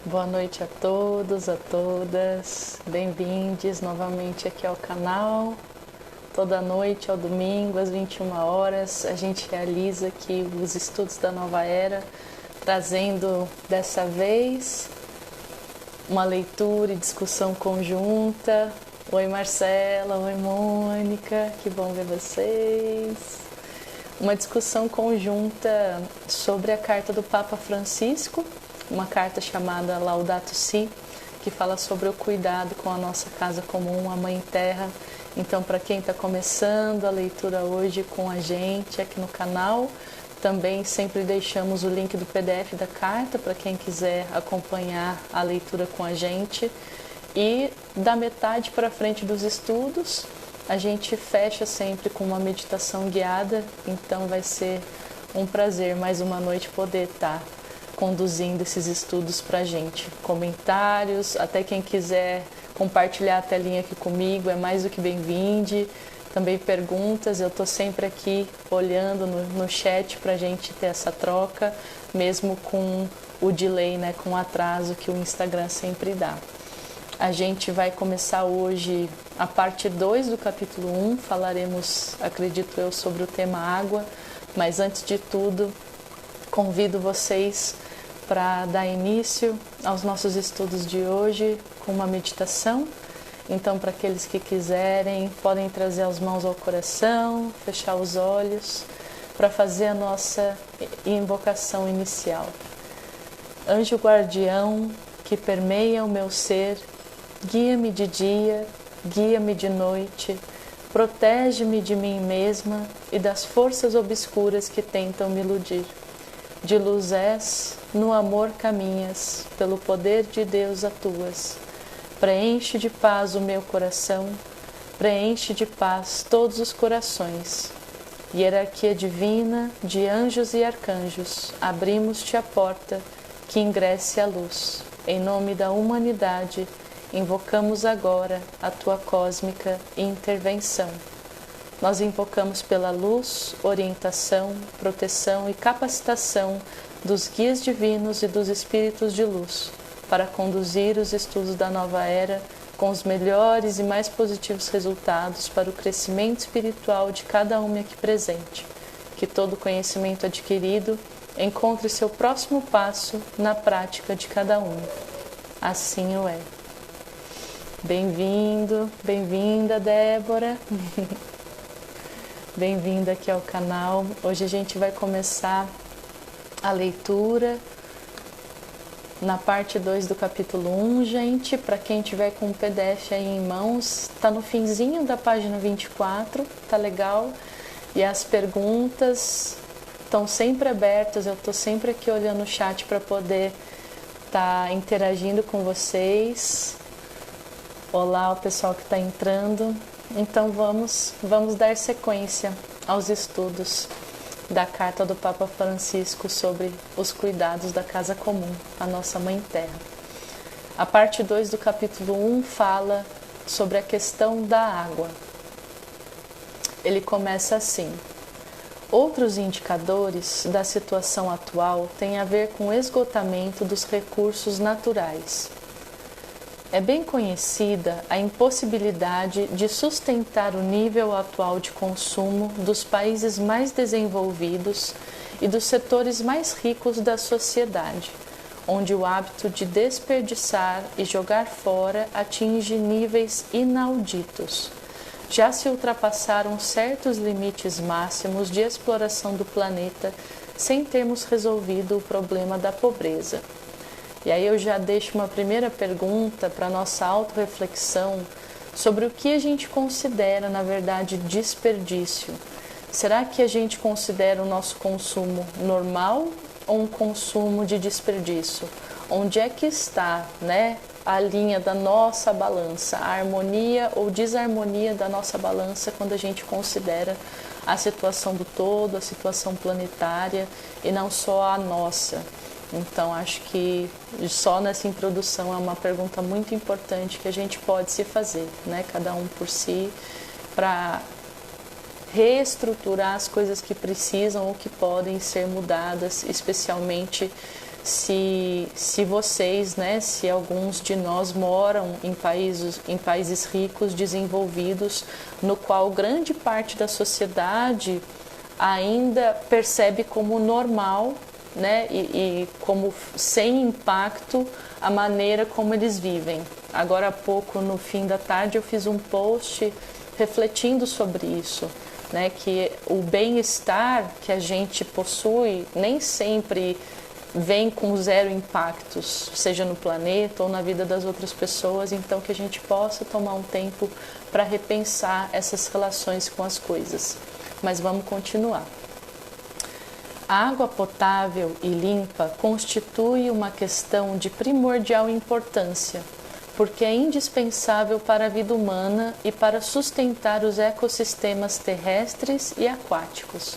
Boa noite a todos, a todas. Bem-vindos novamente aqui ao canal. Toda noite, ao domingo, às 21 horas, a gente realiza aqui os estudos da Nova Era, trazendo dessa vez uma leitura e discussão conjunta. Oi Marcela, oi Mônica, que bom ver vocês. Uma discussão conjunta sobre a carta do Papa Francisco, uma carta chamada Laudato Si, que fala sobre o cuidado com a nossa casa comum, a Mãe Terra. Então, para quem está começando a leitura hoje com a gente aqui no canal, também sempre deixamos o link do PDF da carta para quem quiser acompanhar a leitura com a gente. E da metade para frente dos estudos, a gente fecha sempre com uma meditação guiada. Então vai ser um prazer mais uma noite poder estar conduzindo esses estudos para a gente. Comentários, até quem quiser compartilhar a telinha aqui comigo é mais do que bem-vindo. Também perguntas, eu estou sempre aqui olhando no chat para a gente ter essa troca, mesmo com o delay, né, com o atraso que o Instagram sempre dá. A gente vai começar hoje a parte 2 do capítulo 1, falaremos, acredito eu, sobre o tema água, mas antes de tudo, convido vocês para dar início aos nossos estudos de hoje com uma meditação. Então, para aqueles que quiserem, podem trazer as mãos ao coração, fechar os olhos, para fazer a nossa invocação inicial. Anjo guardião que permeia o meu ser, guia-me de dia, guia-me de noite, protege-me de mim mesma e das forças obscuras que tentam me iludir. De luz és, no amor caminhas, pelo poder de Deus atuas. Preenche de paz o meu coração, preenche de paz todos os corações. Hierarquia divina de anjos e arcanjos, abrimos-te a porta, que ingresse a luz. Em nome da humanidade, invocamos agora a tua cósmica intervenção. Nós invocamos pela luz, orientação, proteção e capacitação dos guias divinos e dos espíritos de luz, para conduzir os estudos da nova era com os melhores e mais positivos resultados para o crescimento espiritual de cada um aqui presente. Que todo conhecimento adquirido encontre seu próximo passo na prática de cada um. Assim o é. Bem-vindo, bem-vinda, Débora. Bem-vinda aqui ao canal. Hoje a gente vai começar a leitura na parte 2 do capítulo 1, gente. Para quem tiver com o PDF aí em mãos, tá no finzinho da página 24, tá legal? E as perguntas estão sempre abertas, eu tô sempre aqui olhando o chat para poder estar interagindo com vocês. Olá, o pessoal que está entrando. Então vamos dar sequência aos estudos da carta do Papa Francisco sobre os cuidados da casa comum, a nossa Mãe Terra. A parte 2 do capítulo 1 fala sobre a questão da água. Ele começa assim: outros indicadores da situação atual têm a ver com o esgotamento dos recursos naturais. É bem conhecida a impossibilidade de sustentar o nível atual de consumo dos países mais desenvolvidos e dos setores mais ricos da sociedade, onde o hábito de desperdiçar e jogar fora atinge níveis inauditos. Já se ultrapassaram certos limites máximos de exploração do planeta sem termos resolvido o problema da pobreza. E aí eu já deixo uma primeira pergunta para a nossa autorreflexão sobre o que a gente considera, na verdade, desperdício. Será que a gente considera o nosso consumo normal ou um consumo de desperdício? Onde é que está, né, a linha da nossa balança, a harmonia ou desarmonia da nossa balança quando a gente considera a situação do todo, a situação planetária e não só a nossa? Então, acho que só nessa introdução é uma pergunta muito importante que a gente pode se fazer, né? Cada um por si, para reestruturar as coisas que precisam ou que podem ser mudadas, especialmente se vocês, né, se alguns de nós moram em países ricos, desenvolvidos, no qual grande parte da sociedade ainda percebe como normal, né, e como sem impacto a maneira como eles vivem. Agora há pouco, no fim da tarde, eu fiz um post refletindo sobre isso, né, que o bem-estar que a gente possui nem sempre vem com zero impactos, seja no planeta ou na vida das outras pessoas, então que a gente possa tomar um tempo para repensar essas relações com as coisas. Mas vamos continuar. A água potável e limpa constitui uma questão de primordial importância, porque é indispensável para a vida humana e para sustentar os ecossistemas terrestres e aquáticos.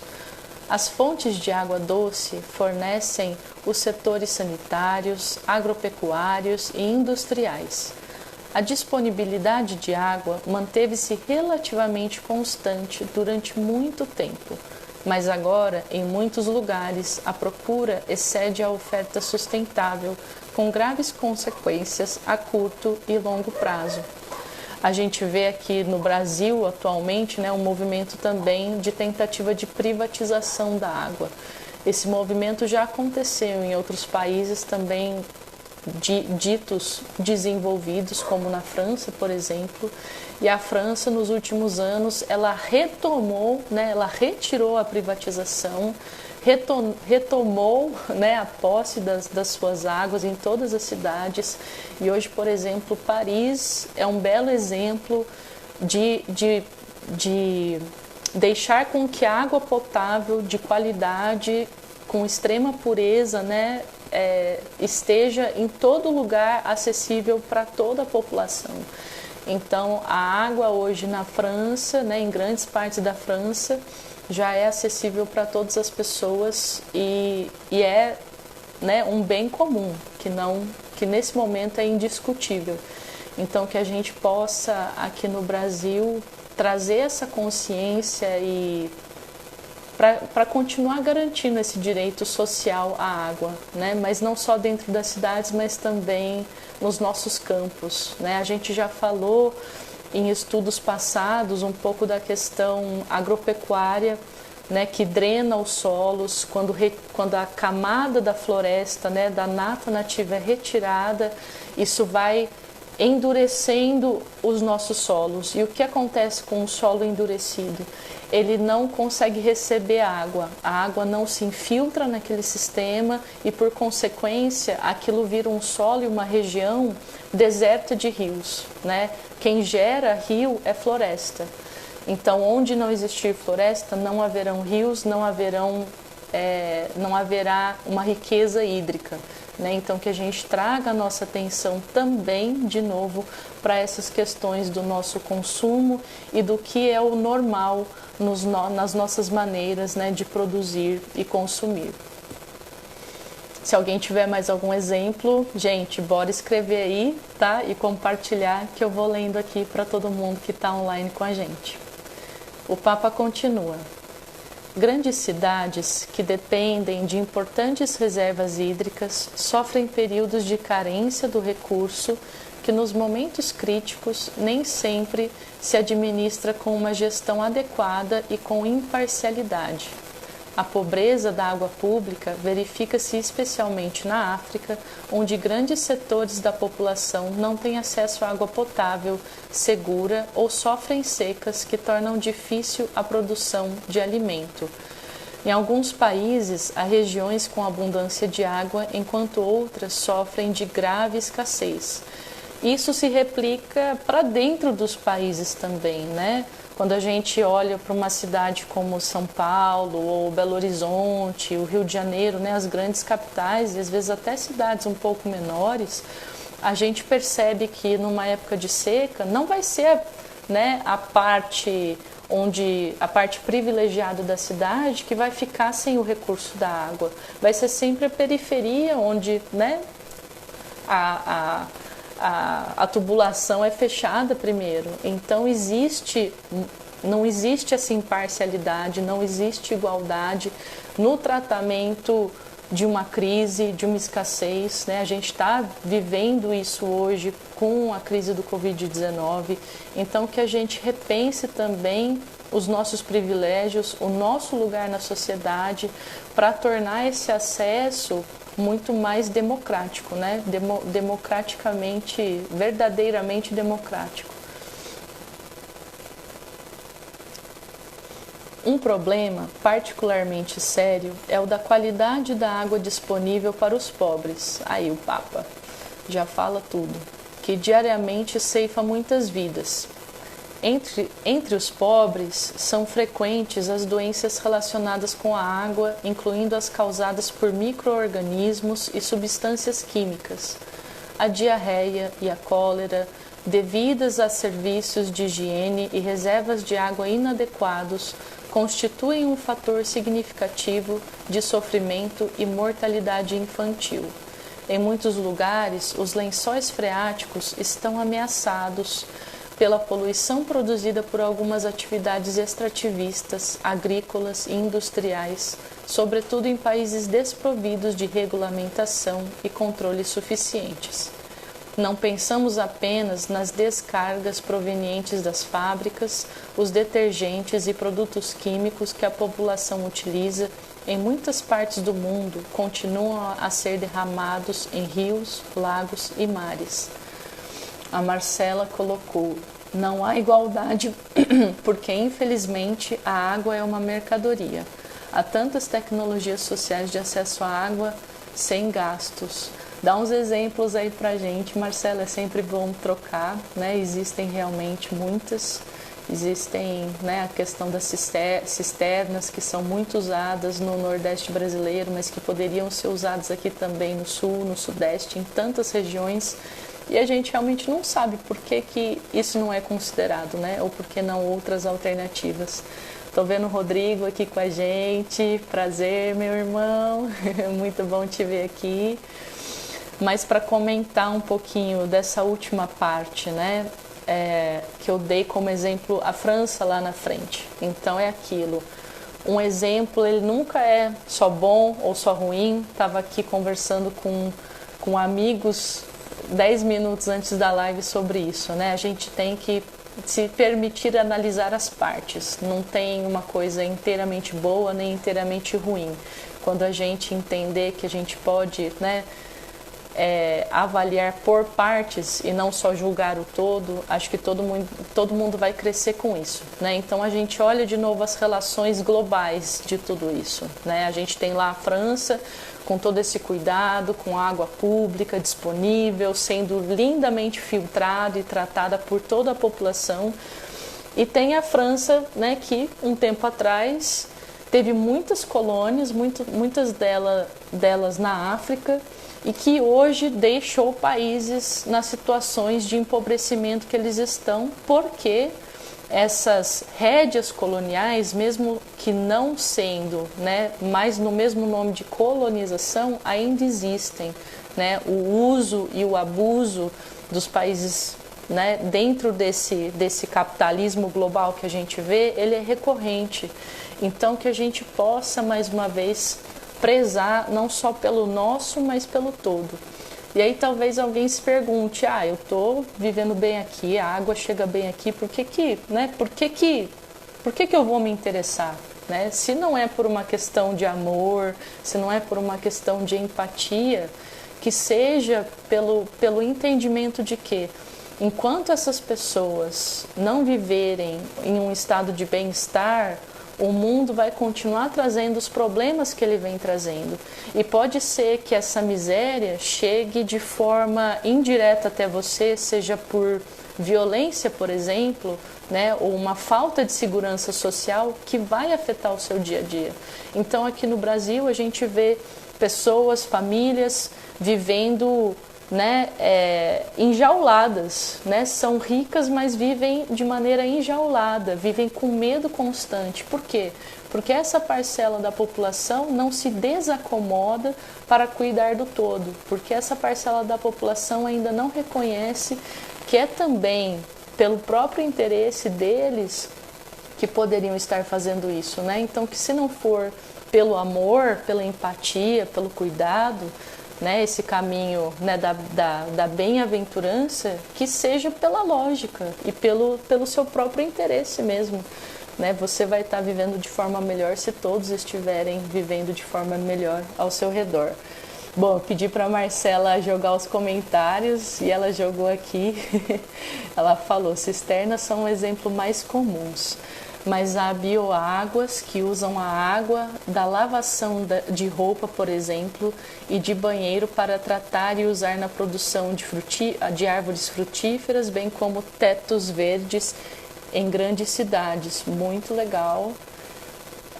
As fontes de água doce fornecem os setores sanitários, agropecuários e industriais. A disponibilidade de água manteve-se relativamente constante durante muito tempo, mas agora, em muitos lugares, a procura excede a oferta sustentável, com graves consequências a curto e longo prazo. A gente vê aqui no Brasil, atualmente, né, um movimento também de tentativa de privatização da água. Esse movimento já aconteceu em outros países também ditos desenvolvidos, como na França, por exemplo. E a França, nos últimos anos, ela retomou, né, ela retirou a privatização, retomou, né, a posse das suas águas em todas as cidades. E hoje, por exemplo, Paris é um belo exemplo de deixar com que a água potável de qualidade, com extrema pureza, né, esteja em todo lugar acessível para toda a população. Então, a água hoje na França, né, em grandes partes da França, já é acessível para todas as pessoas e é, né, um bem comum, que nesse momento é indiscutível. Então, que a gente possa, aqui no Brasil, trazer essa consciência e para continuar garantindo esse direito social à água, né? Mas não só dentro das cidades, mas também nos nossos campos, né? A gente já falou em estudos passados um pouco da questão agropecuária, né, que drena os solos quando a camada da floresta, né, da mata nativa é retirada, isso vai endurecendo os nossos solos. E o que acontece com o solo endurecido? Ele não consegue receber água, a água não se infiltra naquele sistema e, por consequência, aquilo vira um solo e uma região deserta de rios, né? Quem gera rio é floresta. Então, onde não existir floresta, não haverão rios, não haverá uma riqueza hídrica, né? Então, que a gente traga a nossa atenção também, de novo, para essas questões do nosso consumo e do que é o normal nas nossas maneiras, né, de produzir e consumir. Se alguém tiver mais algum exemplo, gente, bora escrever aí, tá? E compartilhar, que eu vou lendo aqui para todo mundo que está online com a gente. O Papa continua. Grandes cidades que dependem de importantes reservas hídricas sofrem períodos de carência do recurso que, nos momentos críticos, nem sempre se administra com uma gestão adequada e com imparcialidade. A pobreza da água pública verifica-se especialmente na África, onde grandes setores da população não têm acesso à água potável, segura ou sofrem secas que tornam difícil a produção de alimento. Em alguns países, há regiões com abundância de água, enquanto outras sofrem de grave escassez. Isso se replica para dentro dos países também, né? Quando a gente olha para uma cidade como São Paulo ou Belo Horizonte, o Rio de Janeiro, né, as grandes capitais e às vezes até cidades um pouco menores, a gente percebe que numa época de seca não vai ser, né, a parte privilegiada da cidade que vai ficar sem o recurso da água. Vai ser sempre a periferia onde, né, a tubulação é fechada primeiro. Então não existe essa imparcialidade, não existe igualdade no tratamento de uma crise, de uma escassez, né? A gente está vivendo isso hoje com a crise do Covid-19, então que a gente repense também os nossos privilégios, o nosso lugar na sociedade, para tornar esse acesso muito mais democrático, né? Democraticamente, verdadeiramente democrático. Um problema particularmente sério é o da qualidade da água disponível para os pobres. Aí o Papa já fala tudo, que diariamente ceifa muitas vidas. Entre os pobres, são frequentes as doenças relacionadas com a água, incluindo as causadas por micro-organismos e substâncias químicas, a diarreia e a cólera, devidas a serviços de higiene e reservas de água inadequados, constituem um fator significativo de sofrimento e mortalidade infantil. Em muitos lugares, os lençóis freáticos estão ameaçados pela poluição produzida por algumas atividades extrativistas, agrícolas e industriais, sobretudo em países desprovidos de regulamentação e controles suficientes. Não pensamos apenas nas descargas provenientes das fábricas, os detergentes e produtos químicos que a população utiliza em muitas partes do mundo continuam a ser derramados em rios, lagos e mares. A Marcela colocou: não há igualdade porque, infelizmente, a água é uma mercadoria. Há tantas tecnologias sociais de acesso à água sem gastos. Dá uns exemplos aí pra gente, Marcela, é sempre bom trocar, né? Existem realmente muitas. Existem, né, a questão das cisternas, que são muito usadas no Nordeste brasileiro, mas que poderiam ser usadas aqui também no Sul, no Sudeste, em tantas regiões. E a gente realmente não sabe por que isso não é considerado, né? Ou por que não outras alternativas. Estou vendo o Rodrigo aqui com a gente. Prazer, meu irmão. Muito bom te ver aqui. Mas para comentar um pouquinho dessa última parte, né? Que eu dei como exemplo a França lá na frente. Então é aquilo. Um exemplo, ele nunca é só bom ou só ruim. Estava aqui conversando com amigos 10 minutos antes da live sobre isso, né? A gente tem que se permitir analisar as partes. Não tem uma coisa inteiramente boa nem inteiramente ruim. Quando a gente entender que a gente pode, né, avaliar por partes e não só julgar o todo, acho que todo mundo vai crescer com isso, né? Então a gente olha de novo as relações globais de tudo isso, né? A gente tem lá a França com todo esse cuidado, com água pública disponível, sendo lindamente filtrada e tratada por toda a população. E tem a França, né, que um tempo atrás teve muitas colônias, muitas delas na África, e que hoje deixou países nas situações de empobrecimento que eles estão, porque essas rédeas coloniais, mesmo que não sendo, né, mais no mesmo nome de colonização, ainda existem, né? O uso e o abuso dos países, né, dentro desse capitalismo global que a gente vê, ele é recorrente. Então que a gente possa, mais uma vez, prezar não só pelo nosso, mas pelo todo. E aí talvez alguém se pergunte: eu estou vivendo bem aqui, a água chega bem aqui, por que eu vou me interessar? Né? Se não é por uma questão de amor, se não é por uma questão de empatia, que seja pelo entendimento de que, enquanto essas pessoas não viverem em um estado de bem-estar, o mundo vai continuar trazendo os problemas que ele vem trazendo. E pode ser que essa miséria chegue de forma indireta até você, seja por violência, por exemplo, né, ou uma falta de segurança social que vai afetar o seu dia a dia. Então aqui no Brasil a gente vê pessoas, famílias vivendo, né, enjauladas, né? São ricas, mas vivem de maneira enjaulada, vivem com medo constante. Por quê? Porque essa parcela da população não se desacomoda para cuidar do todo, porque essa parcela da população ainda não reconhece que é também pelo próprio interesse deles que poderiam estar fazendo isso, né? Então, que se não for pelo amor, pela empatia, pelo cuidado, né, esse caminho, né, da bem-aventurança, que seja pela lógica e pelo seu próprio interesse mesmo. Né? Você vai estar vivendo de forma melhor se todos estiverem vivendo de forma melhor ao seu redor. Bom, eu pedi para a Marcela jogar os comentários e ela jogou aqui. Ela falou: cisternas são um exemplo mais comuns, mas há bioáguas que usam a água da lavação de roupa, por exemplo, e de banheiro para tratar e usar na produção de árvores frutíferas, bem como tetos verdes em grandes cidades. Muito legal.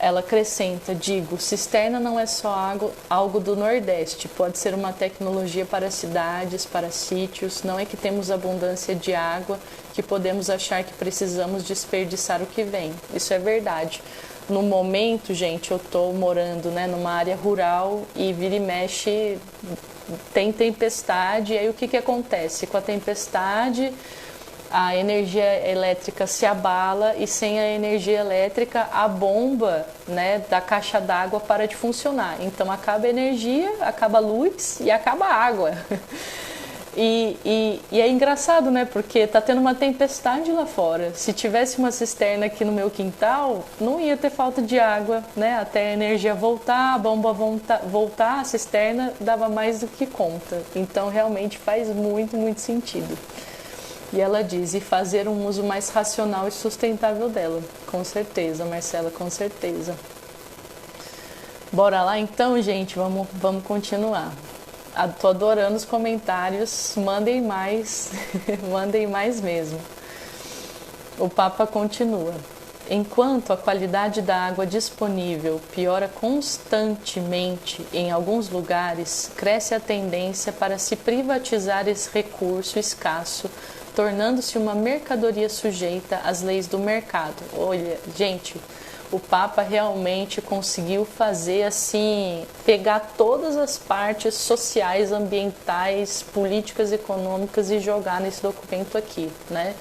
Ela acrescenta: digo, cisterna não é só algo do Nordeste, pode ser uma tecnologia para cidades, para sítios. Não é que temos abundância de água que podemos achar que precisamos desperdiçar o que vem. Isso é verdade. No momento, gente, eu estou morando, né, numa área rural e vira e mexe tem tempestade. E aí o que acontece? Com a tempestade, a energia elétrica se abala e sem a energia elétrica a bomba, né, da caixa d'água para de funcionar. Então acaba a energia, acaba a luz e acaba a água. E é engraçado, né, porque tá tendo uma tempestade lá fora. Se tivesse uma cisterna aqui no meu quintal, não ia ter falta de água, né, até a energia voltar, a bomba voltar, a cisterna dava mais do que conta. Então realmente faz muito, muito sentido. E ela diz: e fazer um uso mais racional e sustentável dela. Com certeza, Marcela, com certeza. Bora lá então, gente, vamos continuar. Tô adorando os comentários, mandem mais, mandem mais mesmo. O Papa continua: enquanto a qualidade da água disponível piora constantemente em alguns lugares, cresce a tendência para se privatizar esse recurso escasso, tornando-se uma mercadoria sujeita às leis do mercado. Olha, gente, o Papa realmente conseguiu fazer assim, pegar todas as partes sociais, ambientais, políticas, econômicas e jogar nesse documento aqui, né?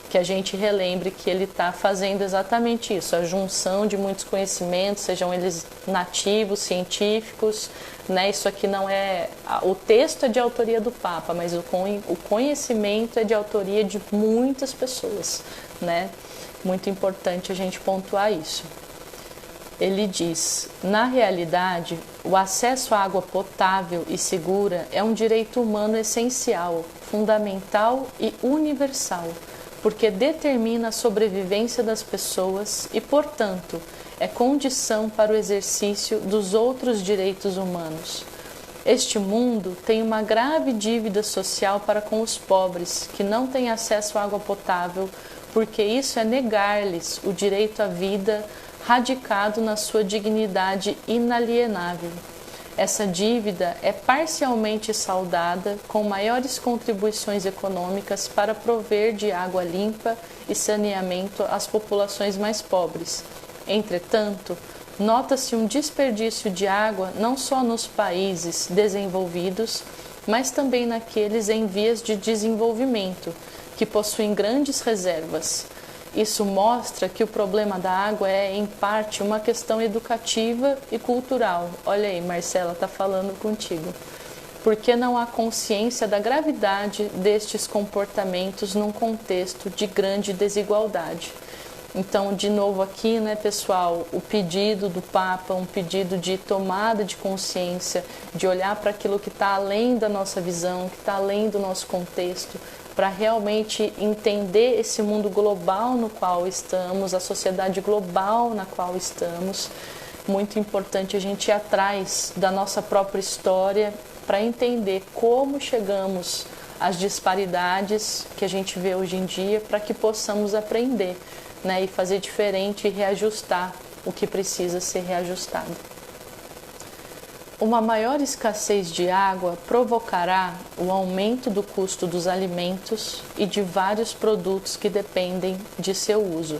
Que a gente relembre que ele está fazendo exatamente isso, a junção de muitos conhecimentos, sejam eles nativos, científicos, né? Isso aqui não é... O texto é de autoria do Papa, mas o conhecimento é de autoria de muitas pessoas, né? Muito importante a gente pontuar isso. Ele diz: na realidade, o acesso à água potável e segura é um direito humano essencial, fundamental e universal, porque determina a sobrevivência das pessoas e, portanto, é condição para o exercício dos outros direitos humanos. Este mundo tem uma grave dívida social para com os pobres, que não têm acesso à água potável, porque isso é negar-lhes o direito à vida radicado na sua dignidade inalienável. Essa dívida é parcialmente saldada com maiores contribuições econômicas para prover de água limpa e saneamento às populações mais pobres. Entretanto, nota-se um desperdício de água não só nos países desenvolvidos, mas também naqueles em vias de desenvolvimento, que possuem grandes reservas. Isso mostra que o problema da água é, em parte, uma questão educativa e cultural. Olha aí, Marcela, está falando contigo. Porque não há consciência da gravidade destes comportamentos num contexto de grande desigualdade. Então, de novo aqui, né, pessoal, o pedido do Papa, um pedido de tomada de consciência, de olhar para aquilo que está além da nossa visão, que está além do nosso contexto, para realmente entender esse mundo global no qual estamos, a sociedade global na qual estamos. Muito importante a gente ir atrás da nossa própria história para entender como chegamos às disparidades que a gente vê hoje em dia, para que possamos aprender, né, e fazer diferente e reajustar o que precisa ser reajustado. Uma maior escassez de água provocará o aumento do custo dos alimentos e de vários produtos que dependem de seu uso.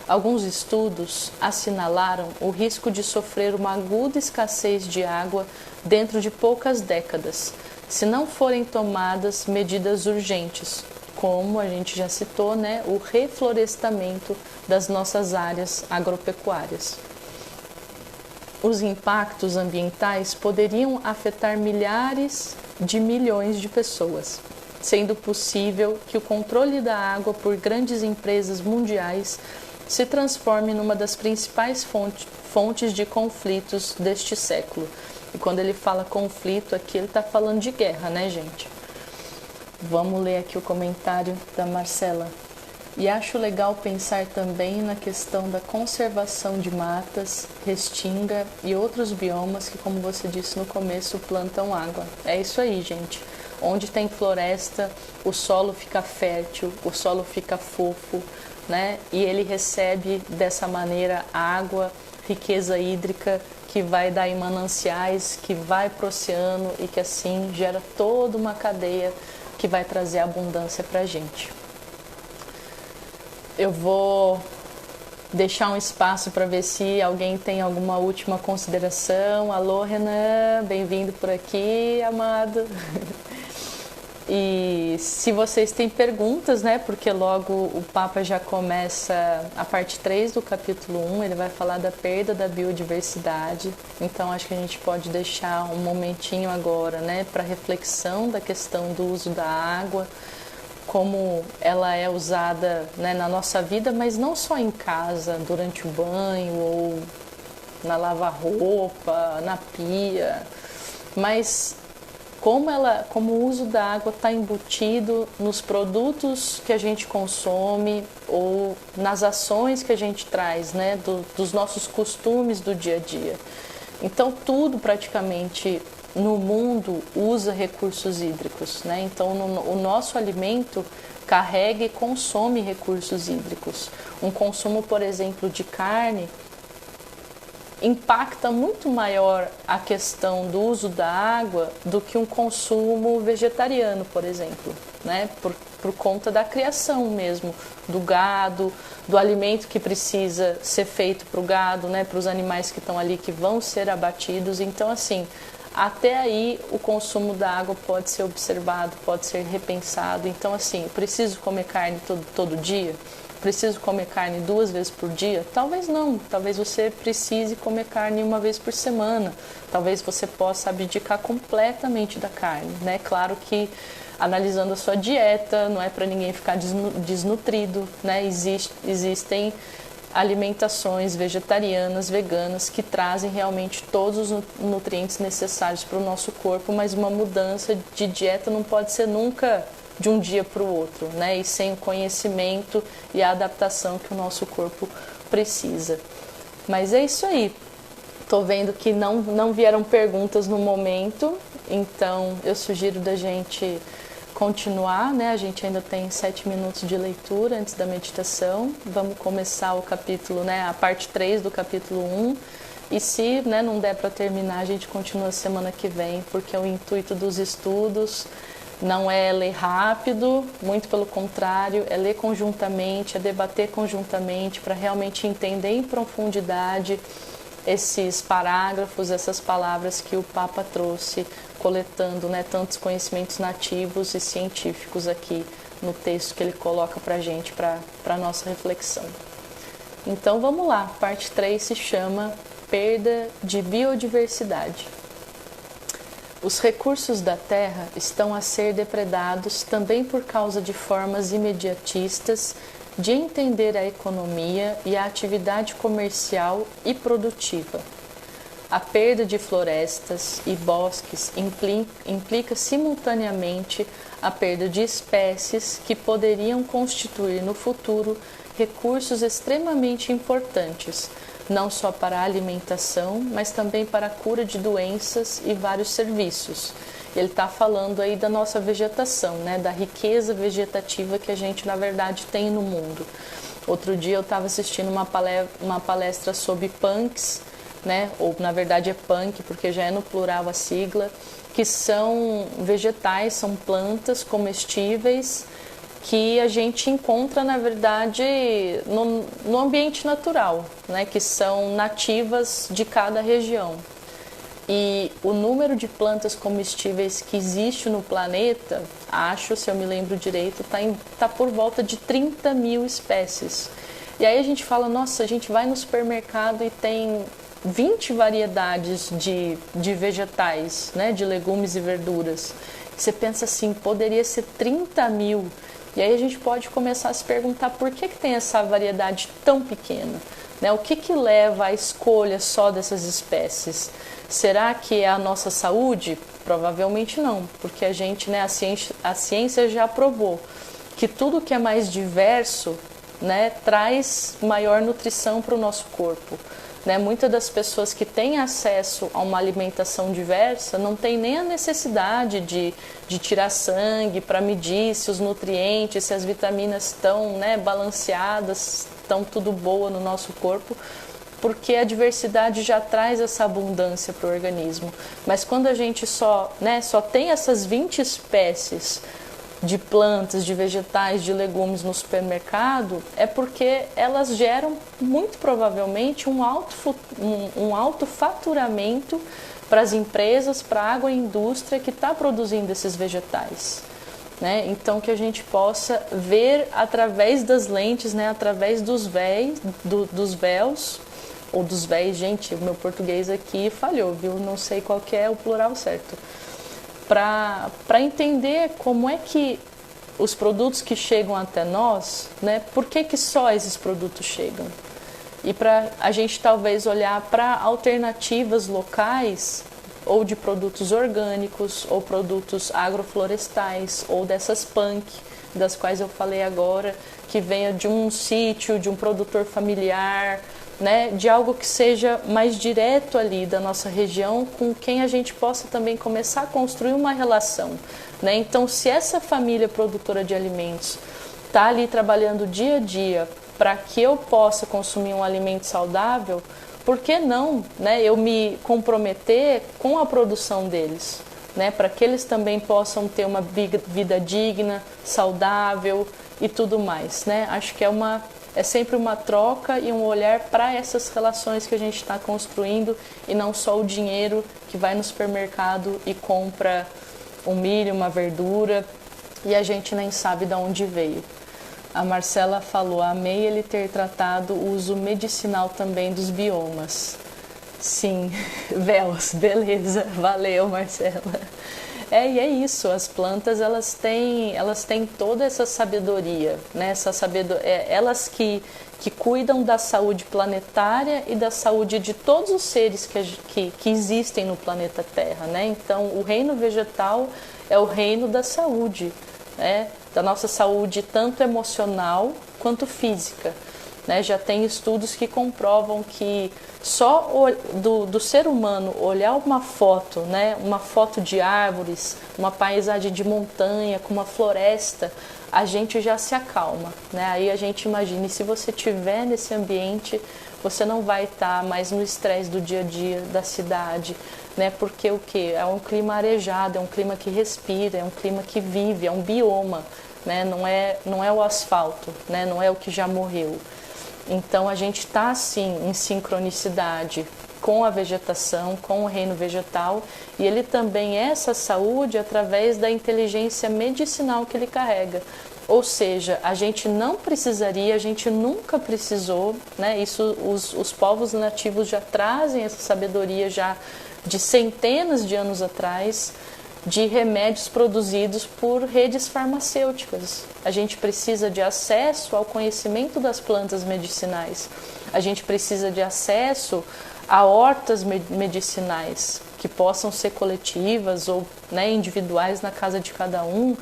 Alguns estudos assinalaram o risco de sofrer uma aguda escassez de água dentro de poucas décadas, se não forem tomadas medidas urgentes, como a gente já citou, né, o reflorestamento das nossas áreas agropecuárias. os impactos ambientais poderiam afetar milhares de milhões de pessoas, sendo possível que o controle da água por grandes empresas mundiais se transforme numa das principais fontes de conflitos deste século. E quando ele fala conflito aqui, ele está falando de guerra, né, gente? Vamos ler aqui o comentário da Marcela. E acho legal pensar também na questão da conservação de matas, restinga e outros biomas que, como você disse no começo, plantam água. É isso aí, gente. Onde tem floresta, o solo fica fértil, o solo fica fofo, né? E ele recebe dessa maneira água, riqueza hídrica, que vai dar em mananciais, que vai para o oceano e que assim gera toda uma cadeia que vai trazer abundância para a gente. Eu vou deixar um espaço para ver se alguém tem alguma última consideração. Alô, Renan, bem-vindo por aqui, amado. E se vocês têm perguntas, né, porque logo o Papa já começa a parte 3 do capítulo 1, ele vai falar da perda da biodiversidade. Então acho que a gente pode deixar um momentinho agora, né, para reflexão da questão do uso da água, como ela é usada, né, na nossa vida, mas não só em casa, durante o banho ou na lava-roupa, na pia, mas como o uso da água está embutido nos produtos que a gente consome ou nas ações que a gente traz, né, dos nossos costumes do dia a dia. Então tudo praticamente no mundo usa recursos hídricos, né? Então o nosso alimento carrega e consome recursos hídricos. Um consumo, por exemplo, de carne impacta muito maior a questão do uso da água do que um consumo vegetariano, por exemplo, né? Por conta da criação mesmo do gado, do alimento que precisa ser feito para o gado, né? Para os animais que estão ali, que vão ser abatidos. Então, assim, até aí o consumo da água pode ser observado, pode ser repensado. Então, assim, preciso comer carne todo dia? Preciso comer carne 2 vezes por dia? Talvez não, talvez você precise comer carne 1 vez por semana, talvez você possa abdicar completamente da carne, né? Claro que analisando a sua dieta, não é para ninguém ficar desnutrido, né? Existem alimentações vegetarianas, veganas, que trazem realmente todos os nutrientes necessários para o nosso corpo, mas uma mudança de dieta não pode ser nunca de um dia para o outro, né? E sem o conhecimento e a adaptação que o nosso corpo precisa. Mas é isso aí. Tô vendo que não vieram perguntas no momento, então eu sugiro da gente continuar, né? A gente ainda tem 7 minutos de leitura antes da meditação. Vamos começar o capítulo, né? A parte 3 do capítulo 1. E se, né, não der para terminar, a gente continua semana que vem, porque o intuito dos estudos não é ler rápido, muito pelo contrário, é ler conjuntamente, é debater conjuntamente para realmente entender em profundidade esses parágrafos, essas palavras que o Papa trouxe, coletando, né, tantos conhecimentos nativos e científicos aqui no texto que ele coloca para a gente, para a nossa reflexão. Então vamos lá, parte 3 se chama Perda de Biodiversidade. Os recursos da terra estão a ser depredados também por causa de formas imediatistas de entender a economia e a atividade comercial e produtiva. A perda de florestas e bosques implica simultaneamente a perda de espécies que poderiam constituir no futuro recursos extremamente importantes, não só para a alimentação, mas também para a cura de doenças e vários serviços. Ele está falando aí da nossa vegetação, né? Da riqueza vegetativa que a gente, na verdade, tem no mundo. Outro dia eu estava assistindo uma palestra sobre punks, né? Ou, na verdade, é punk, porque já é no plural a sigla, que são vegetais, são plantas comestíveis, que a gente encontra, na verdade, no ambiente natural, né? Que são nativas de cada região. E o número de plantas comestíveis que existe no planeta, acho, se eu me lembro direito, tá por volta de 30 mil espécies. E aí a gente fala, nossa, a gente vai no supermercado e tem 20 variedades de vegetais, né, de legumes e verduras. Você pensa assim, poderia ser 30 mil. E aí a gente pode começar a se perguntar por que tem essa variedade tão pequena? Né? O que leva à escolha só dessas espécies? Será que é a nossa saúde? Provavelmente não, porque a gente, né, a ciência já provou que tudo que é mais diverso, né, traz maior nutrição para o nosso corpo. Né? Muitas das pessoas que têm acesso a uma alimentação diversa não têm nem a necessidade de tirar sangue para medir se os nutrientes, se as vitaminas estão, né, balanceadas, estão tudo boa no nosso corpo, porque a diversidade já traz essa abundância para o organismo. Mas quando a gente só tem essas 20 espécies de plantas, de vegetais, de legumes no supermercado, é porque elas geram muito provavelmente um alto faturamento para as empresas, para a agroindústria que está produzindo esses vegetais. Né? Então que a gente possa ver através das lentes, né? Através dos véus, ou dos véis, gente, o meu português aqui falhou, viu? Não sei qual que é o plural certo. Para entender como é que os produtos que chegam até nós, né, por que só esses produtos chegam? E para a gente talvez olhar para alternativas locais, ou de produtos orgânicos, ou produtos agroflorestais, ou dessas punk, das quais eu falei agora, que venha de um sítio, de um produtor familiar, né, de algo que seja mais direto ali da nossa região, com quem a gente possa também começar a construir uma relação. Né? Então, se essa família produtora de alimentos está ali trabalhando dia a dia para que eu possa consumir um alimento saudável, por que não, né, eu me comprometer com a produção deles? Né, para que eles também possam ter uma vida digna, saudável e tudo mais. Né? Acho que é sempre uma troca e um olhar para essas relações que a gente está construindo e não só o dinheiro que vai no supermercado e compra um milho, uma verdura e a gente nem sabe de onde veio. A Marcela falou, amei ele ter tratado o uso medicinal também dos biomas. Sim, véus, beleza, valeu Marcela. E é isso, as plantas elas têm toda essa sabedoria, né? Elas que cuidam da saúde planetária e da saúde de todos os seres que existem no planeta Terra. Né? Então, o reino vegetal é o reino da saúde, né? Da nossa saúde tanto emocional quanto física. Né? Já tem estudos que comprovam que só do ser humano olhar uma foto, né? Uma foto de árvores, uma paisagem de montanha com uma floresta, a gente já se acalma. Né? Aí a gente imagina, e se você estiver nesse ambiente, você não vai estar mais no estresse do dia a dia da cidade, né? Porque o que? É um clima arejado, é um clima que respira, é um clima que vive, é um bioma, né? Não é o asfalto, né? Não é o que já morreu. Então a gente está assim em sincronicidade com a vegetação, com o reino vegetal, e ele também é essa saúde através da inteligência medicinal que ele carrega. Ou seja, a gente não precisaria, a gente nunca precisou, né? Isso os povos nativos já trazem essa sabedoria já de centenas de anos atrás, de remédios produzidos por redes farmacêuticas. A gente precisa de acesso ao conhecimento das plantas medicinais. A gente precisa de acesso a hortas medicinais, que possam ser coletivas ou, né, individuais na casa de cada um,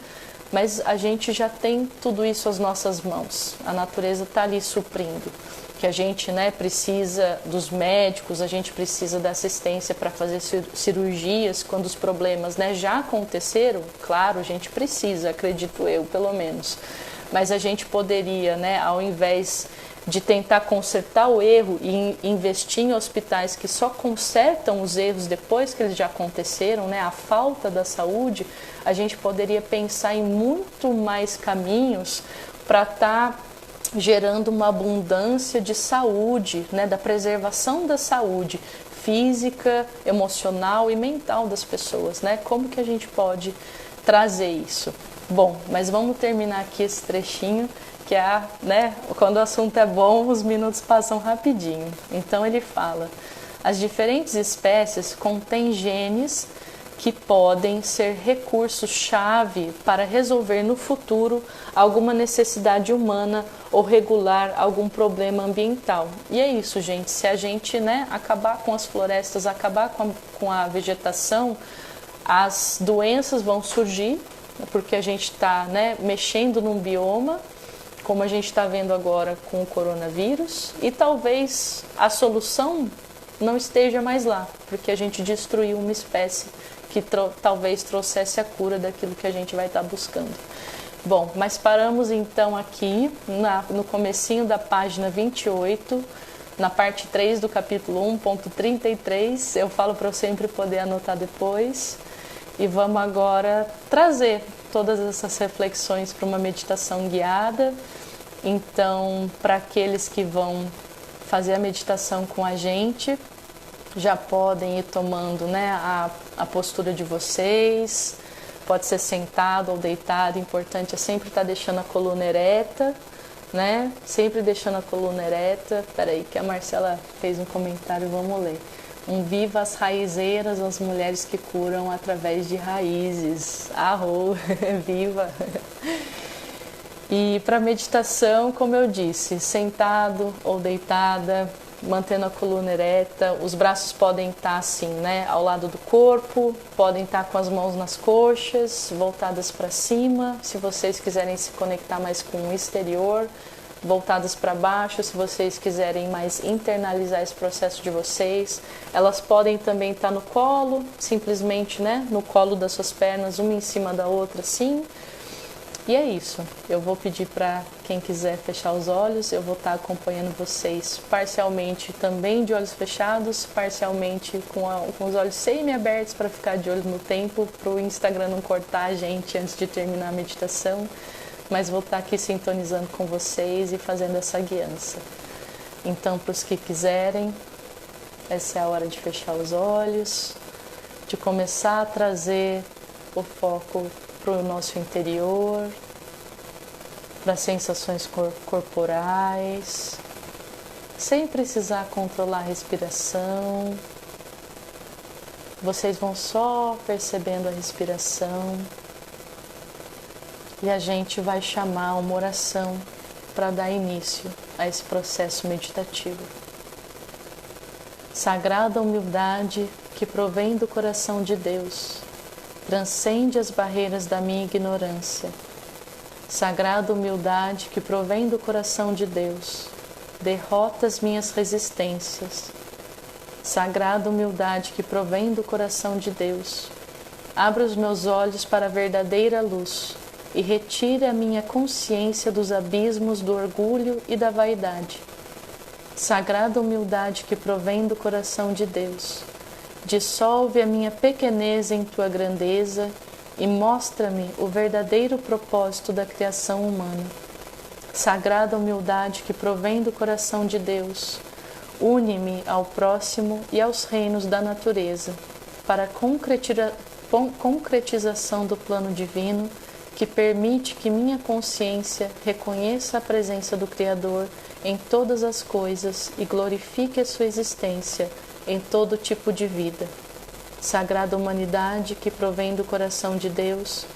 mas a gente já tem tudo isso às nossas mãos. A natureza está ali suprindo. Que a gente, né, precisa dos médicos, a gente precisa da assistência para fazer cirurgias quando os problemas, né, já aconteceram. Claro, a gente precisa, acredito eu, pelo menos. Mas a gente poderia, né, ao invés de tentar consertar o erro e investir em hospitais que só consertam os erros depois que eles já aconteceram, né, a falta da saúde, a gente poderia pensar em muito mais caminhos para estar gerando uma abundância de saúde, né, da preservação da saúde física, emocional e mental das pessoas, né? Como que a gente pode trazer isso? Bom, mas vamos terminar aqui esse trechinho, que é, né, quando o assunto é bom, os minutos passam rapidinho. Então ele fala: As diferentes espécies contêm genes que podem ser recursos-chave para resolver no futuro alguma necessidade humana ou regular algum problema ambiental. E é isso, gente. Se a gente, acabar com as florestas, acabar com a vegetação, as doenças vão surgir, porque a gente está mexendo num bioma, como a gente está vendo agora com o coronavírus, e talvez a solução não esteja mais lá, porque a gente destruiu uma espécie que talvez trouxesse a cura daquilo que a gente vai estar buscando. Bom, mas paramos então aqui no comecinho da página 28, na parte 3 do capítulo 1.33, eu falo para eu sempre poder anotar depois, e vamos agora trazer todas essas reflexões para uma meditação guiada. Então, para aqueles que vão fazer a meditação com a gente, já podem ir tomando a postura de vocês, pode ser sentado ou deitado, o importante é sempre estar deixando a coluna ereta, sempre deixando a coluna ereta. Peraí que a Marcela fez um comentário, vamos ler. Viva as raizeiras, as mulheres que curam através de raízes. Arro, viva! E para meditação, como eu disse, sentado ou deitada, mantendo a coluna ereta, os braços podem estar assim, ao lado do corpo, podem estar com as mãos nas coxas, voltadas para cima, se vocês quiserem se conectar mais com o exterior, voltadas para baixo, se vocês quiserem mais internalizar esse processo de vocês. Elas podem também estar no colo, simplesmente no colo das suas pernas, uma em cima da outra, assim. E é isso, eu vou pedir para quem quiser fechar os olhos, eu vou estar acompanhando vocês parcialmente também de olhos fechados, parcialmente com os olhos semi-abertos para ficar de olho no tempo, para o Instagram não cortar a gente antes de terminar a meditação, mas vou estar aqui sintonizando com vocês e fazendo essa guiança. Então, para os que quiserem, essa é a hora de fechar os olhos, de começar a trazer o foco para o nosso interior, para as sensações corporais, sem precisar controlar a respiração. Vocês vão só percebendo a respiração e a gente vai chamar uma oração para dar início a esse processo meditativo. Sagrada humildade que provém do coração de Deus, transcende as barreiras da minha ignorância. Sagrada humildade que provém do coração de Deus, derrota as minhas resistências. Sagrada humildade que provém do coração de Deus, abra os meus olhos para a verdadeira luz e retire a minha consciência dos abismos do orgulho e da vaidade. Sagrada humildade que provém do coração de Deus, dissolve a minha pequenez em tua grandeza e mostra-me o verdadeiro propósito da criação humana. Sagrada humildade que provém do coração de Deus, une-me ao próximo e aos reinos da natureza, para a concretização do plano divino que permite que minha consciência reconheça a presença do Criador em todas as coisas e glorifique a sua existência em todo tipo de vida. Sagrada humanidade que provém do coração de Deus,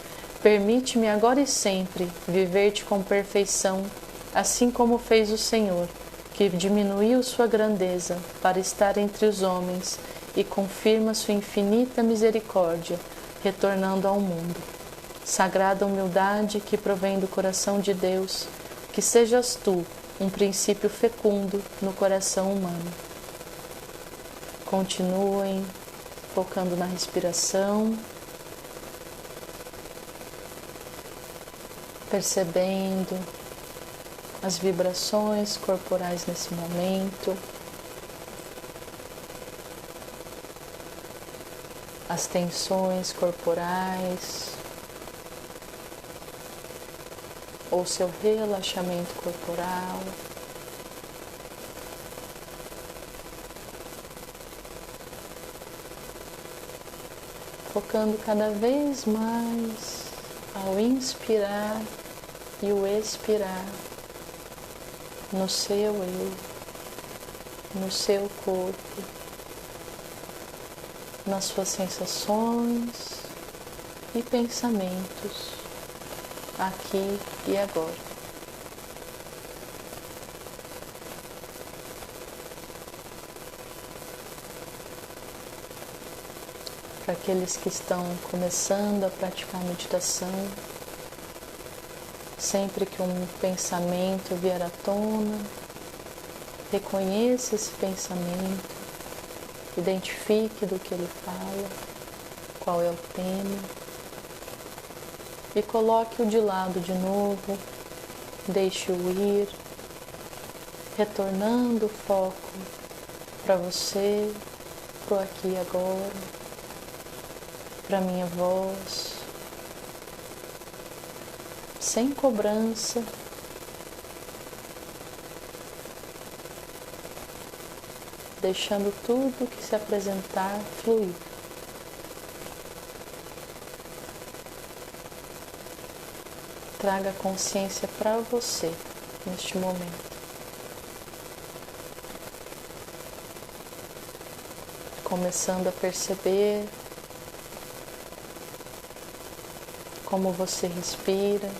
permite-me agora e sempre viver-te com perfeição, assim como fez o Senhor, que diminuiu sua grandeza para estar entre os homens e confirma sua infinita misericórdia, retornando ao mundo. Sagrada humildade que provém do coração de Deus, que sejas tu um princípio fecundo no coração humano. Continuem focando na respiração, percebendo as vibrações corporais nesse momento, as tensões corporais ou seu relaxamento corporal. Focando cada vez mais ao inspirar e o expirar no seu eu, no seu corpo, nas suas sensações e pensamentos, aqui e agora. Para aqueles que estão começando a praticar meditação, sempre que um pensamento vier à tona, reconheça esse pensamento, identifique do que ele fala, qual é o tema, e coloque-o de lado de novo, deixe-o ir, retornando o foco para você, para o aqui e agora, para minha voz, sem cobrança, deixando tudo que se apresentar fluir. Traga consciência para você neste momento. Começando a perceber como você respira,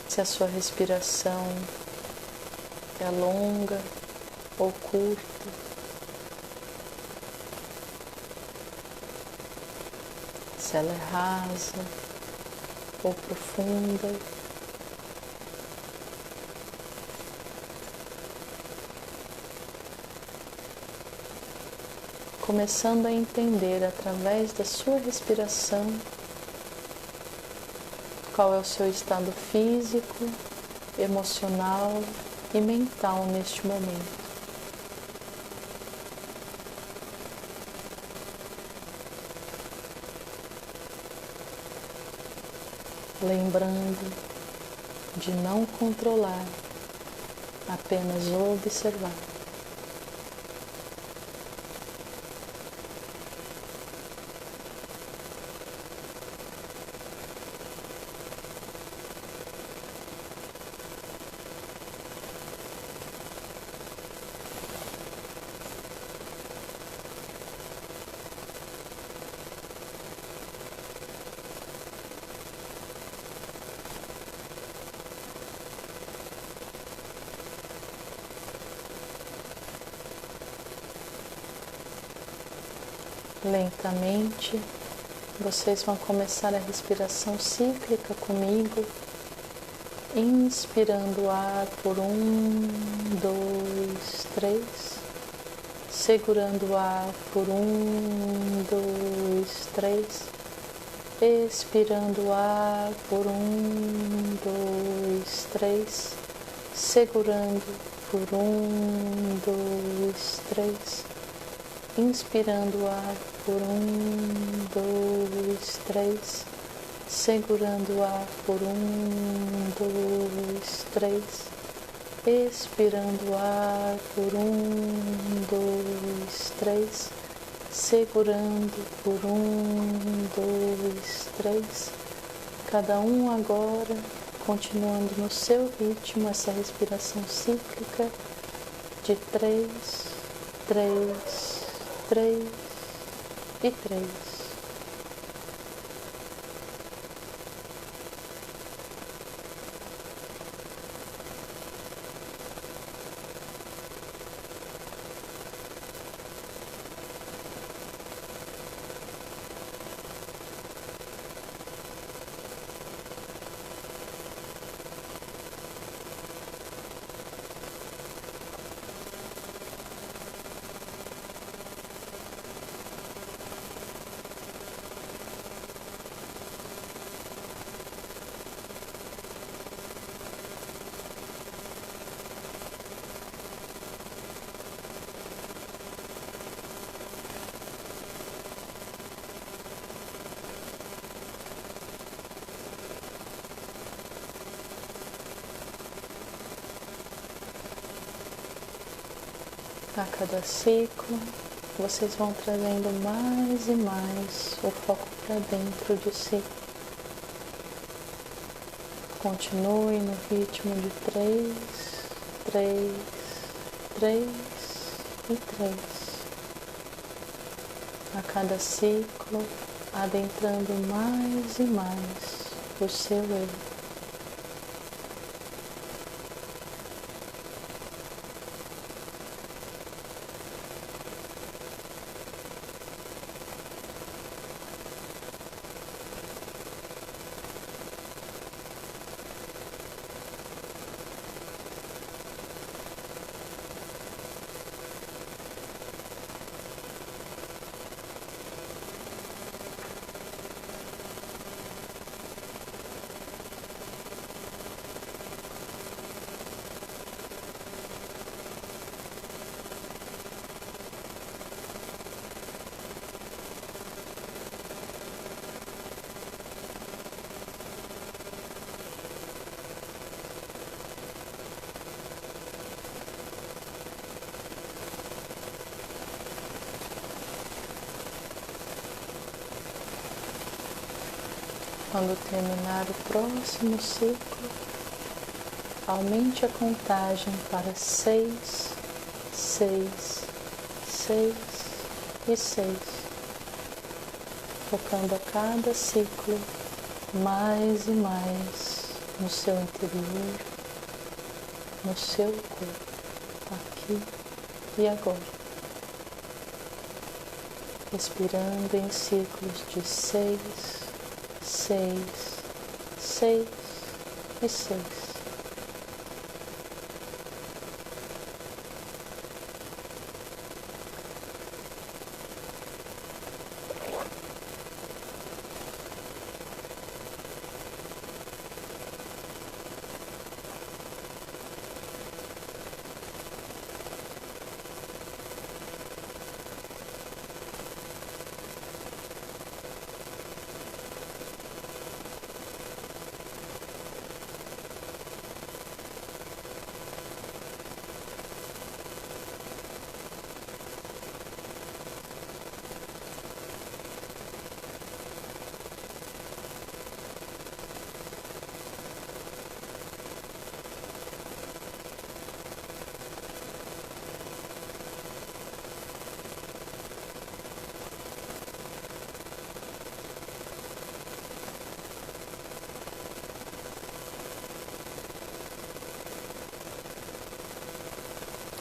se a sua respiração é longa ou curta, se ela é rasa ou profunda. Começando a entender através da sua respiração qual é o seu estado físico, emocional e mental neste momento. Lembrando de não controlar, apenas observar. Lentamente, vocês vão começar a respiração cíclica comigo, inspirando o ar por 1, 2, 3, segurando o ar por 1, 2, 3, expirando o ar por 1, 2, 3, segurando por 1, 2, 3, inspirando o ar por 1, 2, 3, segurando o ar por 1, 2, 3, expirando o ar por 1, 2, 3, segurando por 1, 2, 3. Cada um agora continuando no seu ritmo essa respiração cíclica de 3, 3, 3 e 3. A cada ciclo, vocês vão trazendo mais e mais o foco para dentro de si. Continue no ritmo de 3, 3, 3 e 3. a cada ciclo, adentrando mais e mais o seu eu. Quando terminar o próximo ciclo, aumente a contagem para 6, 6, 6 e 6, focando a cada ciclo mais e mais no seu interior, no seu corpo, aqui e agora. Respirando em ciclos de 6, 6, 6 e 6.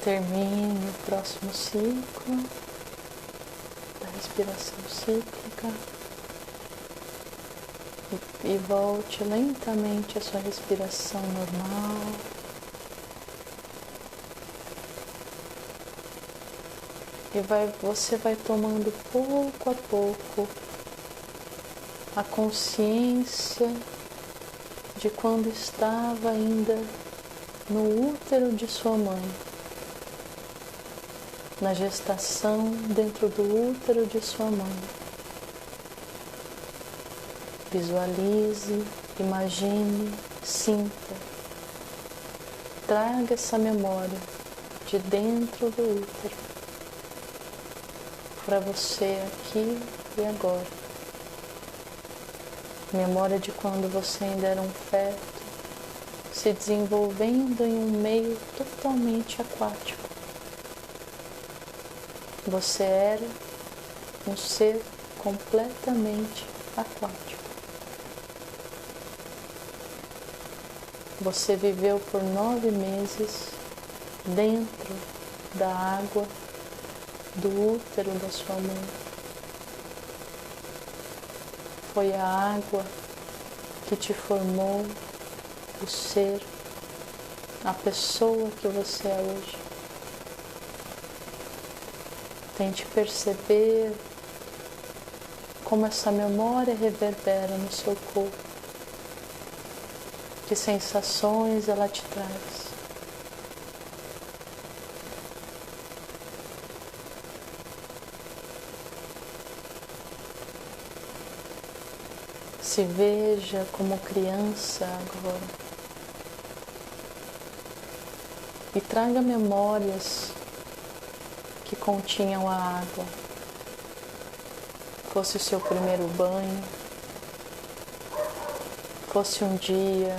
Termine o próximo ciclo da respiração cíclica e volte lentamente à sua respiração normal. E você vai tomando pouco a pouco a consciência de quando estava ainda no útero de sua mãe, na gestação dentro do útero de sua mãe. Visualize, imagine, sinta. Traga essa memória de dentro do útero para você aqui e agora. Memória de quando você ainda era um feto, se desenvolvendo em um meio totalmente aquático. Você era um ser completamente aquático. Você viveu por 9 meses dentro da água do útero da sua mãe. Foi a água que te formou o ser, a pessoa que você é hoje. Tente perceber como essa memória reverbera no seu corpo, que sensações ela te traz. Se veja como criança agora e traga memórias que continham a água. Fosse o seu primeiro banho, fosse um dia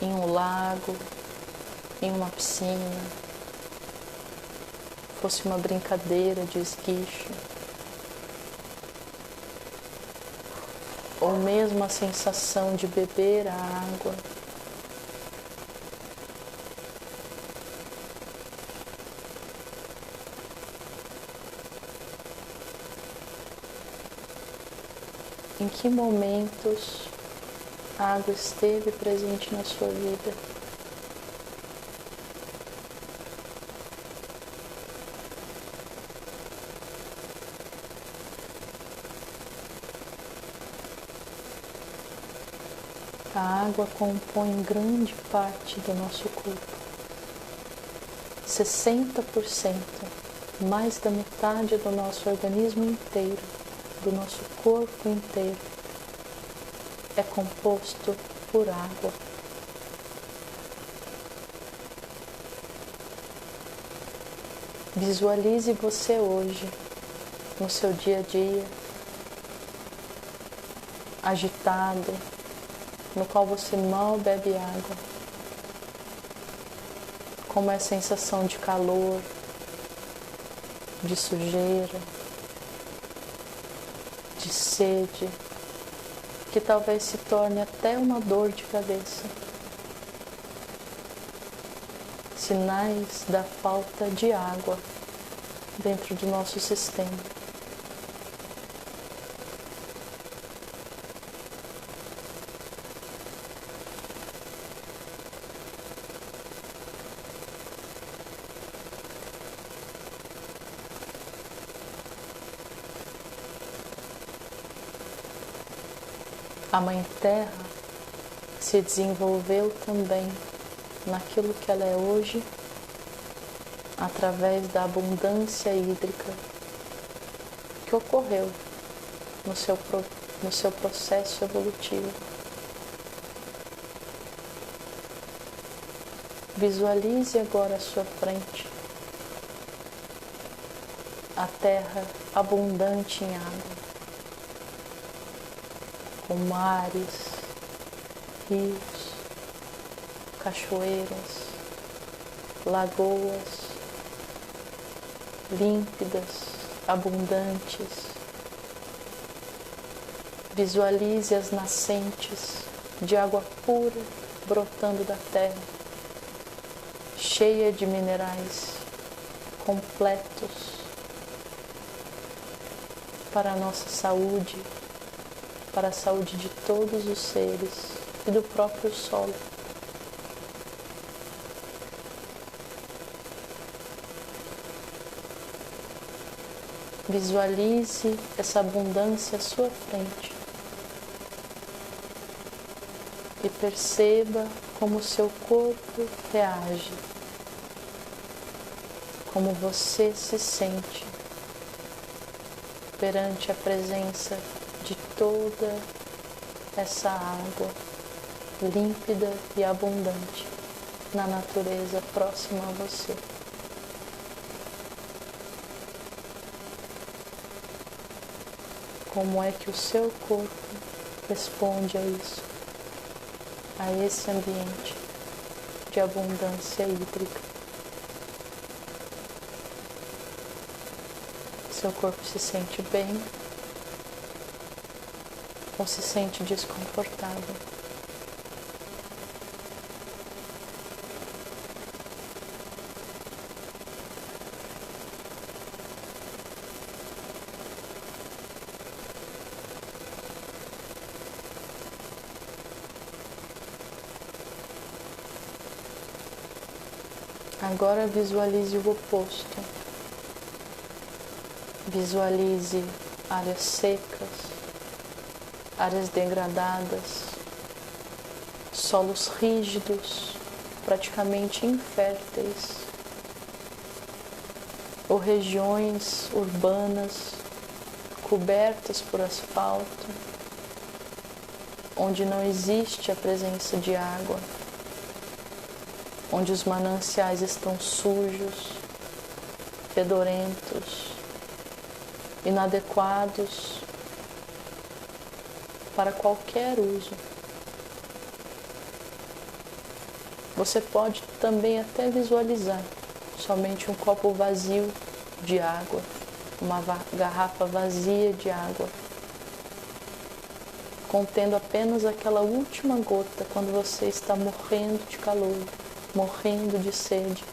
em um lago, em uma piscina, fosse uma brincadeira de esguicho, ou mesmo a sensação de beber a água. Em que momentos a água esteve presente na sua vida? A água compõe grande parte do nosso corpo. 60%, mais da metade do nosso organismo inteiro, do nosso corpo inteiro, é composto por água. Visualize você hoje, no seu dia a dia, agitado, no qual você mal bebe água, como é a sensação de calor, de sujeira, de sede, que talvez se torne até uma dor de cabeça. Sinais da falta de água dentro do nosso sistema. A Mãe Terra se desenvolveu também naquilo que ela é hoje, através da abundância hídrica que ocorreu no seu processo evolutivo. Visualize agora à sua frente a terra abundante em água, com mares, rios, cachoeiras, lagoas límpidas, abundantes. Visualize as nascentes de água pura brotando da terra, cheia de minerais completos para a nossa saúde, para a saúde de todos os seres e do próprio solo. Visualize essa abundância à sua frente e perceba como o seu corpo reage, como você se sente perante a presença de toda essa água límpida e abundante na natureza próxima a você. Como é que o seu corpo responde a isso, a esse ambiente de abundância hídrica? Seu corpo se sente bem ou se sente desconfortável? Agora visualize o oposto. Visualize áreas secas, áreas degradadas, solos rígidos, praticamente inférteis, ou regiões urbanas cobertas por asfalto, onde não existe a presença de água, onde os mananciais estão sujos, fedorentos, inadequados para qualquer uso. Você pode também até visualizar somente um copo vazio de água, uma garrafa vazia de água, contendo apenas aquela última gota quando você está morrendo de calor, morrendo de sede,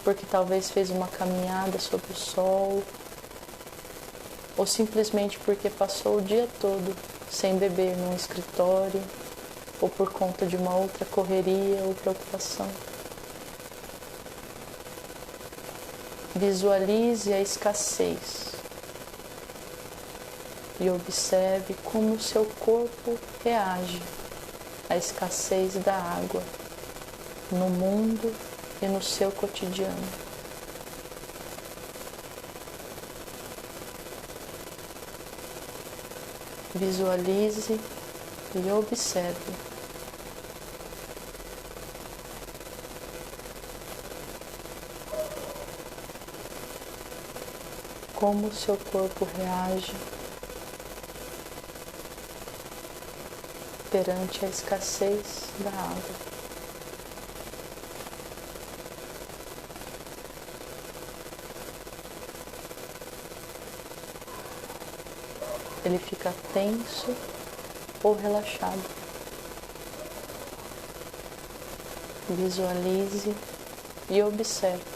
porque talvez fez uma caminhada sob o sol, ou simplesmente porque passou o dia todo sem beber num escritório, ou por conta de uma outra correria ou preocupação. Visualize a escassez e observe como o seu corpo reage à escassez da água no mundo e no seu cotidiano. Visualize e observe. Como o seu corpo reage perante a escassez da água. Ele fica tenso ou relaxado. Visualize e observe.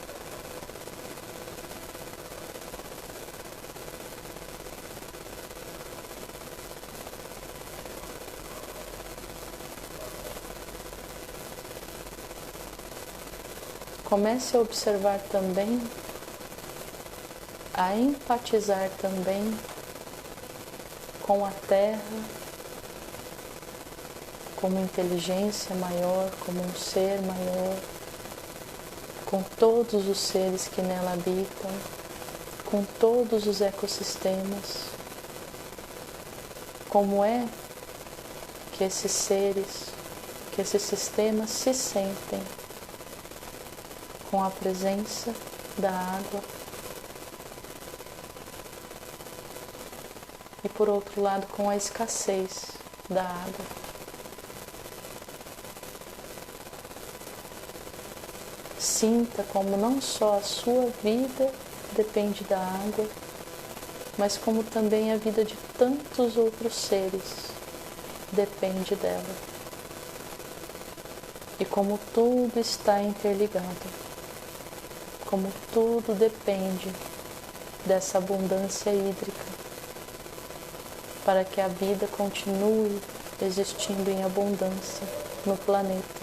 Comece a observar também, a empatizar também com a Terra, como inteligência maior, como um ser maior, com todos os seres que nela habitam, com todos os ecossistemas. Como é que esses seres, que esses sistemas se sentem com a presença da água e, por outro lado, com a escassez da água. Sinta como não só a sua vida depende da água, mas como também a vida de tantos outros seres depende dela. E como tudo está interligado. Como tudo depende dessa abundância hídrica, para que a vida continue existindo em abundância no planeta.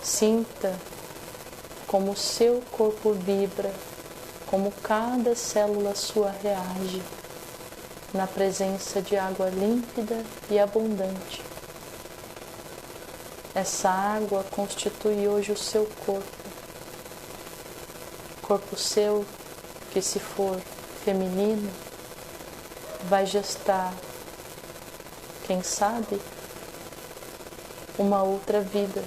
Sinta como o seu corpo vibra, como cada célula sua reage na presença de água límpida e abundante. Essa água constitui hoje o seu corpo seu que, se for feminino, vai gestar, quem sabe, uma outra vida,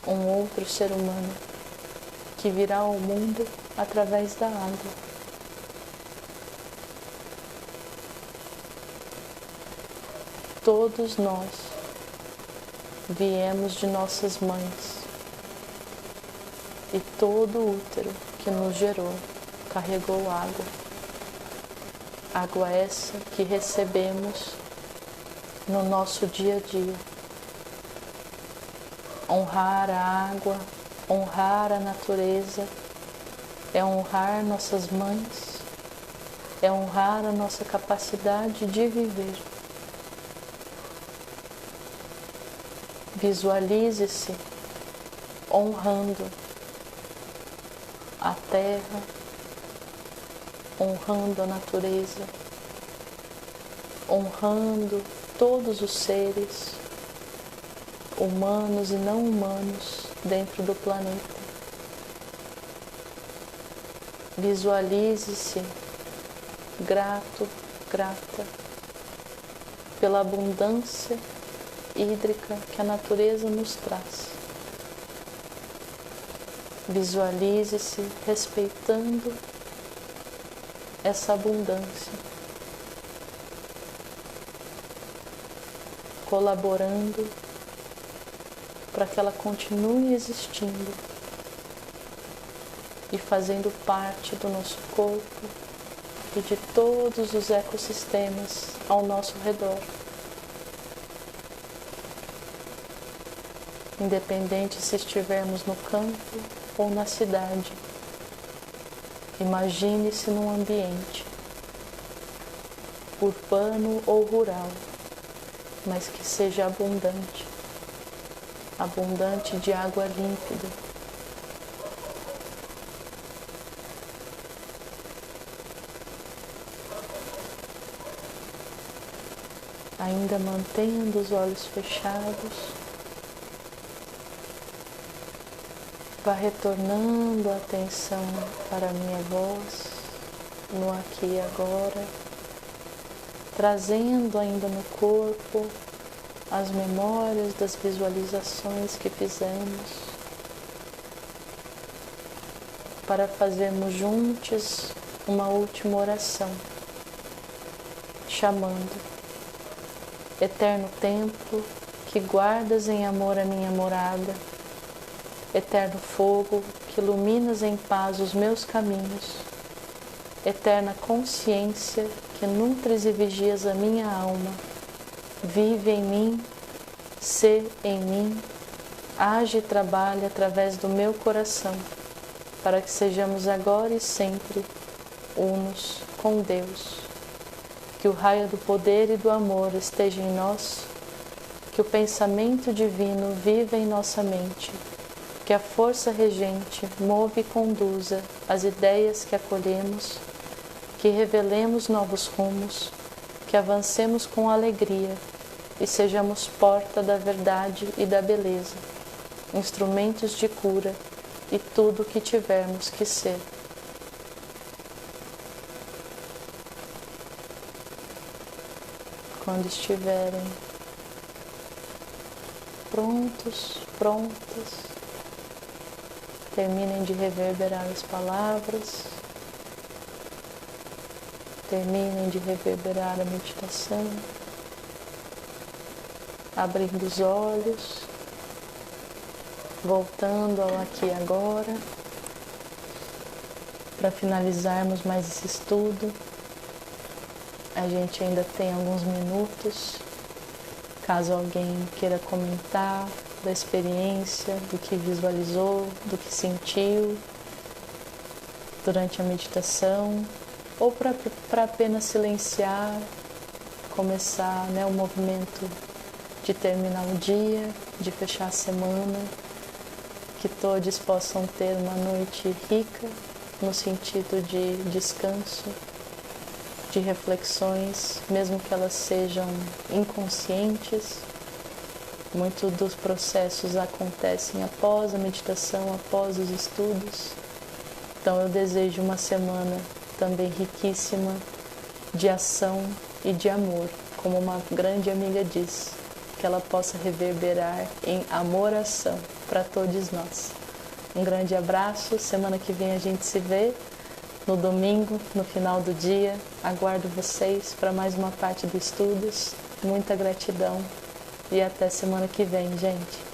um outro ser humano que virá ao mundo através da água. Todos nós viemos de nossas mães e todo o útero que nos gerou carregou água. Água essa que recebemos no nosso dia a dia. Honrar a água, honrar a natureza, é honrar nossas mães, é honrar a nossa capacidade de viver. Visualize-se honrando a terra, honrando a natureza, honrando todos os seres, humanos e não humanos, dentro do planeta. Visualize-se grato, grata pela abundância hídrica que a natureza nos traz. Visualize-se respeitando essa abundância, colaborando para que ela continue existindo e fazendo parte do nosso corpo, e de todos os ecossistemas ao nosso redor. Independente se estivermos no campo ou na cidade, imagine-se num ambiente urbano ou rural, mas que seja abundante, abundante de água límpida. Ainda mantendo os olhos fechados, vá retornando a atenção para a minha voz, no aqui e agora, trazendo ainda no corpo as memórias das visualizações que fizemos, para fazermos juntos uma última oração, chamando: Eterno templo, que guardas em amor a minha morada, eterno fogo, que iluminas em paz os meus caminhos, eterna consciência, que nutres e vigias a minha alma, vive em mim, sê em mim, age e trabalha através do meu coração, para que sejamos agora e sempre unos com Deus. Que o raio do poder e do amor esteja em nós, que o pensamento divino viva em nossa mente, que a força regente move e conduza as ideias que acolhemos, que revelemos novos rumos, que avancemos com alegria e sejamos porta da verdade e da beleza, instrumentos de cura e tudo o que tivermos que ser. Quando estiverem prontos, prontas, terminem de reverberar as palavras, terminem de reverberar a meditação, abrindo os olhos, voltando ao aqui e agora, para finalizarmos mais esse estudo. A gente ainda tem alguns minutos, caso alguém queira comentar da experiência, do que visualizou, do que sentiu durante a meditação, ou para apenas silenciar, começar, o movimento de terminar o dia, de fechar a semana, que todos possam ter uma noite rica no sentido de descanso, de reflexões, mesmo que elas sejam inconscientes. Muitos dos processos acontecem após a meditação, após os estudos. Então eu desejo uma semana também riquíssima de ação e de amor, como uma grande amiga diz, que ela possa reverberar em amoração para todos nós. Um grande abraço, semana que vem a gente se vê. No domingo, no final do dia, aguardo vocês para mais uma parte do Estudos. Muita gratidão e até semana que vem, gente.